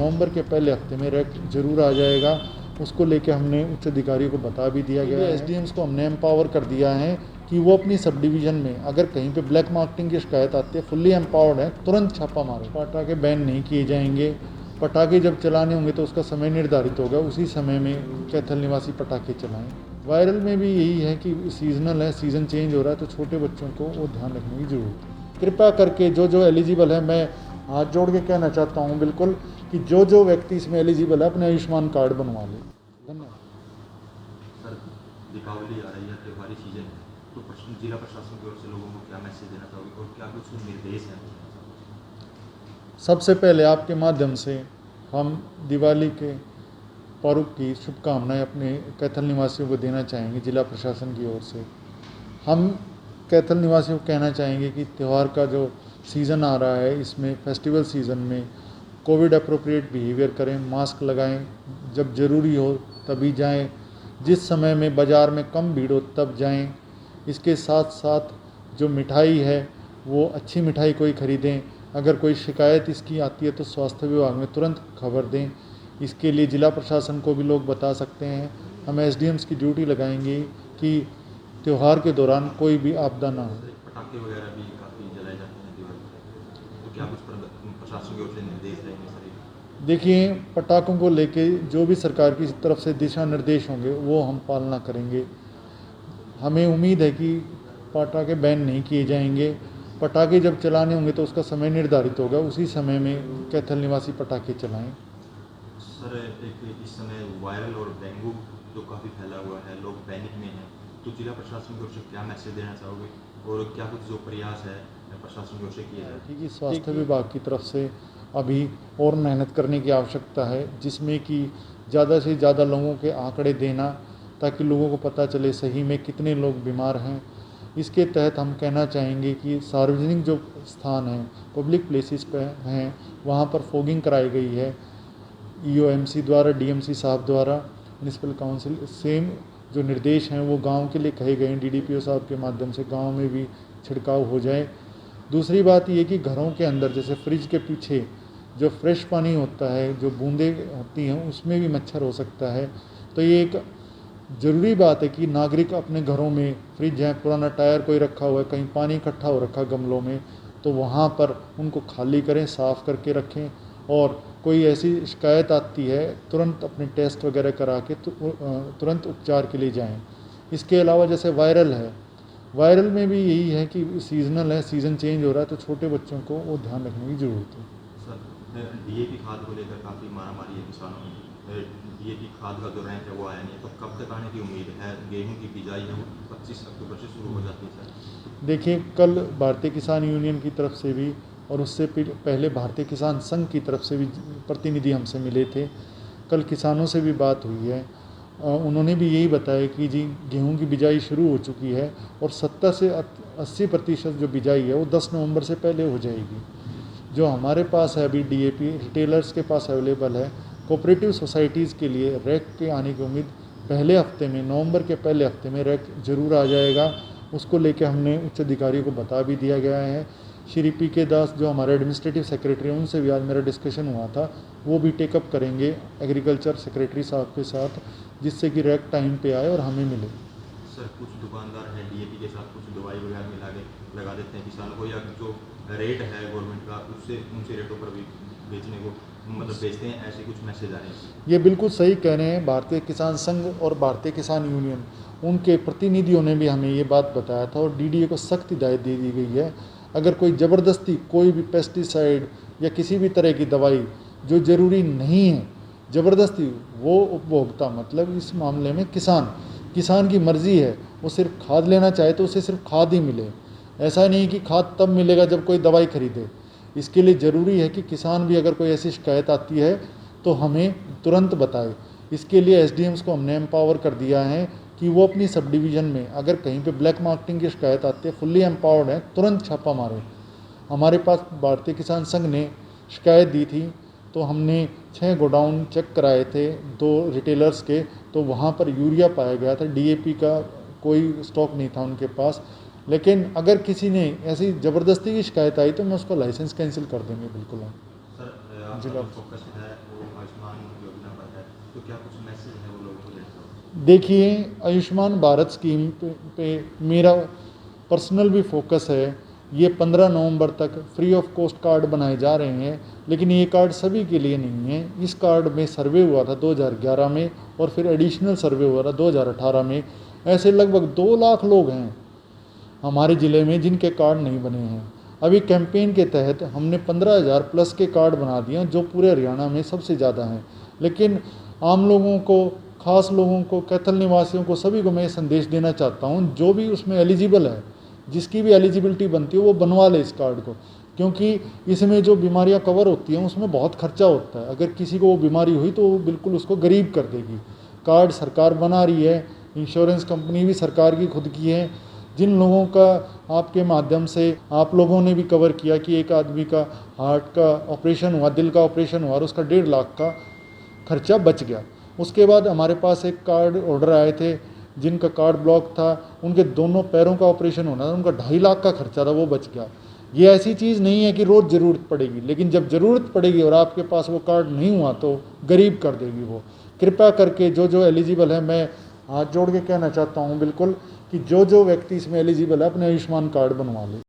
नवंबर के पहले हफ्ते में रैक जरूर आ जाएगा। उसको लेके हमने उच्च अधिकारियों को बता भी दिया गया है। एसडीएम्स को हमने एम्पावर कर दिया है कि वो अपनी सब डिवीज़न में अगर कहीं पे ब्लैक मार्केटिंग की शिकायत आती है, फुल्ली एम्पावर्ड है, तुरंत छापा मारे। पटाखे बैन नहीं किए जाएंगे। पटाखे जब चलाने होंगे तो उसका समय निर्धारित होगा, उसी समय में कैथल निवासी पटाखे चलाएं। वायरल में भी यही है कि सीजनल है, सीज़न चेंज हो रहा है, तो छोटे बच्चों को वो ध्यान रखने की ज़रूरत है। कृपया करके जो एलिजिबल है, मैं हाथ जोड़ के कहना चाहता हूँ बिल्कुल कि जो व्यक्ति इसमें एलिजिबल है अपने आयुष्मान कार्ड बनवा ले। धन्यवाद। सर, दीपावली आ रही है, त्योहारी सीजन है, तो जिला प्रशासन की ओर से लोगों को क्या मैसेज देना चाहोगे और क्या कुछ निर्देश हैं? सबसे पहले आपके माध्यम से हम दिवाली के पर्व की शुभकामनाएं अपने कैथल निवासियों को देना चाहेंगे। जिला प्रशासन की ओर से हम कैथल निवासियों को कहना चाहेंगे कि त्यौहार का जो सीज़न आ रहा है, इसमें फेस्टिवल सीज़न में कोविड अप्रोप्रिएट बिहेवियर करें, मास्क लगाएं, जब ज़रूरी हो तभी जाएं, जिस समय में बाज़ार में कम भीड़ हो तब जाएं। इसके साथ साथ जो मिठाई है वो अच्छी मिठाई कोई ख़रीदें। अगर कोई शिकायत इसकी आती है तो स्वास्थ्य विभाग में तुरंत खबर दें। इसके लिए जिला प्रशासन को भी लोग बता सकते हैं। हम एसडीएम्स की ड्यूटी लगाएंगे कि त्यौहार के दौरान कोई भी आपदा ना हो। पटाखे वगैरह भी काफ़ी जलाए जाते हैं दिवाली पर, तो क्या कुछ प्रशासन की ओर से निर्देश रहेंगे सर? देखिए, पटाखों को लेके जो भी सरकार की तरफ से दिशा निर्देश होंगे वो हम पालना करेंगे। हमें उम्मीद है कि पटाखे बैन नहीं किए जाएंगे। पटाखे जब चलाने होंगे तो उसका समय निर्धारित होगा, उसी समय में कैथल निवासी पटाखे चलाएं। सर, एक इस समय वायरल और डेंगू जो काफ़ी फैला हुआ है, लोग पैनिक में हैं, तो जिला प्रशासन की ओर से क्या मैसेज देना चाहोगे और क्या कुछ जो प्रयास है प्रशासन की ओर से किया जाए? कि स्वास्थ्य विभाग की तरफ से अभी और मेहनत करने की आवश्यकता है, जिसमें कि ज़्यादा से ज़्यादा लोगों के आंकड़े देना, ताकि लोगों को पता चले सही में कितने लोग बीमार हैं। इसके तहत हम कहना चाहेंगे कि सार्वजनिक जो स्थान हैं, पब्लिक प्लेसेस पे हैं, वहाँ पर फॉगिंग कराई गई है ईओएमसी द्वारा, डीएमसी साहब द्वारा, म्यूनिसिपल काउंसिल। सेम जो निर्देश हैं वो गांव के लिए कहे गए हैं, डीडीपीओ साहब के माध्यम से गांव में भी छिड़काव हो जाए। दूसरी बात ये कि घरों के अंदर जैसे फ्रिज के पीछे जो फ्रेश पानी होता है, जो बूंदें होती हैं, उसमें भी मच्छर हो सकता है। तो ये एक ज़रूरी बात है कि नागरिक अपने घरों में फ्रिज है, पुराना टायर कोई रखा हुआ है, कहीं पानी इकट्ठा हो रखा गमलों में, तो वहाँ पर उनको खाली करें, साफ़ करके रखें। और कोई ऐसी शिकायत आती है तुरंत अपने टेस्ट वगैरह करा के तुरंत उपचार के लिए जाएं। इसके अलावा जैसे वायरल में भी यही है कि सीजनल है, सीज़न चेंज हो रहा है, तो छोटे बच्चों को वो ध्यान रखने की ज़रूरत है। सर, डीएपी खाद को लेकर काफ़ी मारामारी है किसानों में। डीएपी खाद का जो रैंक है वो आया नहीं है, तो कब तक आने की उम्मीद है? गेहूं की बिजाई है वो 25 अक्टूबर से शुरू हो जाती है सर। देखिए, कल भारतीय किसान यूनियन की तरफ से भी और उससे पहले भारतीय किसान संघ की तरफ से भी प्रतिनिधि हमसे मिले थे। कल किसानों से भी बात हुई है। उन्होंने भी यही बताया कि जी गेहूं की बिजाई शुरू हो चुकी है और 70 से 80% जो बिजाई है वो 10 नवंबर से पहले हो जाएगी। जो हमारे पास है अभी डीएपी रिटेलर्स के पास अवेलेबल है। कोऑपरेटिव सोसाइटीज़ के लिए रैक के आने की उम्मीद पहले हफ्ते में, नवंबर के पहले हफ्ते में रैक जरूर आ जाएगा। उसको लेके हमने उच्च अधिकारियों को बता भी दिया गया है। श्री पी.के. दास जो हमारे एडमिनिस्ट्रेटिव सेक्रेटरी हैं, उनसे भी आज मेरा डिस्कशन हुआ था, वो भी टेकअप करेंगे एग्रीकल्चर सेक्रेटरी साहब के साथ, जिससे कि रैक टाइम पे आए और हमें मिले। सर, कुछ दुकानदार हैं डीएपी के साथ कुछ दवाई वगैरह मिला के लगा देते हैं किसानों को, या जो रेट है गवर्नमेंट का उससे ऊंचे रेटों पर भी बेचने को मतलब बेचते हैं, ऐसे कुछ मैसेज आ रहे हैं? ये बिल्कुल सही कह रहे हैं। भारतीय किसान संघ और भारतीय किसान यूनियन, उनके प्रतिनिधियों ने भी हमें ये बात बताया था और डीडीए को सख्त हिदायत दे दी गई है। अगर कोई ज़बरदस्ती कोई भी पेस्टिसाइड या किसी भी तरह की दवाई जो ज़रूरी नहीं है, ज़बरदस्ती वो उपभोक्ता, मतलब इस मामले में किसान की मर्ज़ी है, वो सिर्फ खाद लेना चाहे तो उसे सिर्फ खाद ही मिले। ऐसा नहीं कि खाद तब मिलेगा जब कोई दवाई खरीदे। इसके लिए ज़रूरी है कि किसान भी अगर कोई ऐसी शिकायत आती है तो हमें तुरंत बताए। इसके लिए एसडीएम्स को हमने एम्पावर कर दिया है कि वो अपनी सब डिवीज़न में अगर कहीं पे ब्लैक मार्केटिंग की शिकायत आती है, फुल्ली एम्पावर्ड है, तुरंत छापा मारे। हमारे पास भारतीय किसान संघ ने शिकायत दी थी, तो हमने 6 गोडाउन चेक कराए थे 2 रिटेलर्स के, तो वहाँ पर यूरिया पाया गया था, डीएपी का कोई स्टॉक नहीं था उनके पास। लेकिन अगर किसी ने ऐसी ज़बरदस्ती की शिकायत आई तो मैं उसका लाइसेंस कैंसिल कर देंगे, बिल्कुल हम। सर, जिला फोकस है वो आयुष्मान योजना पर है, तो क्या कुछ मैसेज है वो लोगों को देना चाहोगे? देखिए, आयुष्मान भारत स्कीम पे मेरा पर्सनल भी फोकस है। ये 15 नवंबर तक फ्री ऑफ कॉस्ट कार्ड बनाए जा रहे हैं, लेकिन ये कार्ड सभी के लिए नहीं है। इस कार्ड में सर्वे हुआ था 2011 में और फिर एडिशनल सर्वे हुआ था 2018 में। ऐसे लगभग 2 लाख लोग हैं हमारे ज़िले में जिनके कार्ड नहीं बने हैं। अभी कैंपेन के तहत हमने 15,000 प्लस के कार्ड बना दिए हैं, जो पूरे हरियाणा में सबसे ज़्यादा हैं। लेकिन आम लोगों को, खास लोगों को, कैथल निवासियों को, सभी को मैं संदेश देना चाहता हूँ, जो भी उसमें एलिजिबल है, जिसकी भी एलिजिबिलिटी बनती है, वो बनवा ले इस कार्ड को, क्योंकि इसमें जो बीमारियां कवर होती हैं उसमें बहुत खर्चा होता है। अगर किसी को वो बीमारी हुई तो वो बिल्कुल उसको गरीब कर देगी। कार्ड सरकार बना रही है, इंश्योरेंस कंपनी भी सरकार की खुद की है। जिन लोगों का आपके माध्यम से आप लोगों ने भी कवर किया कि एक आदमी का हार्ट का ऑपरेशन हुआ, दिल का ऑपरेशन हुआ और उसका 1.5 लाख का खर्चा बच गया। उसके बाद हमारे पास एक कार्ड ऑर्डर आए थे जिनका कार्ड ब्लॉक था, उनके दोनों पैरों का ऑपरेशन होना था, उनका 2.5 लाख का खर्चा था, वो बच गया। ये ऐसी चीज़ नहीं है कि रोज़ ज़रूरत पड़ेगी, लेकिन जब ज़रूरत पड़ेगी और आपके पास वो कार्ड नहीं हुआ तो गरीब कर देगी वो। कृपया करके जो एलिजिबल है, मैं हाथ जोड़ के कहना चाहता हूँ बिल्कुल कि जो व्यक्ति इसमें एलिजिबल है अपने आयुष्मान कार्ड बनवा ले।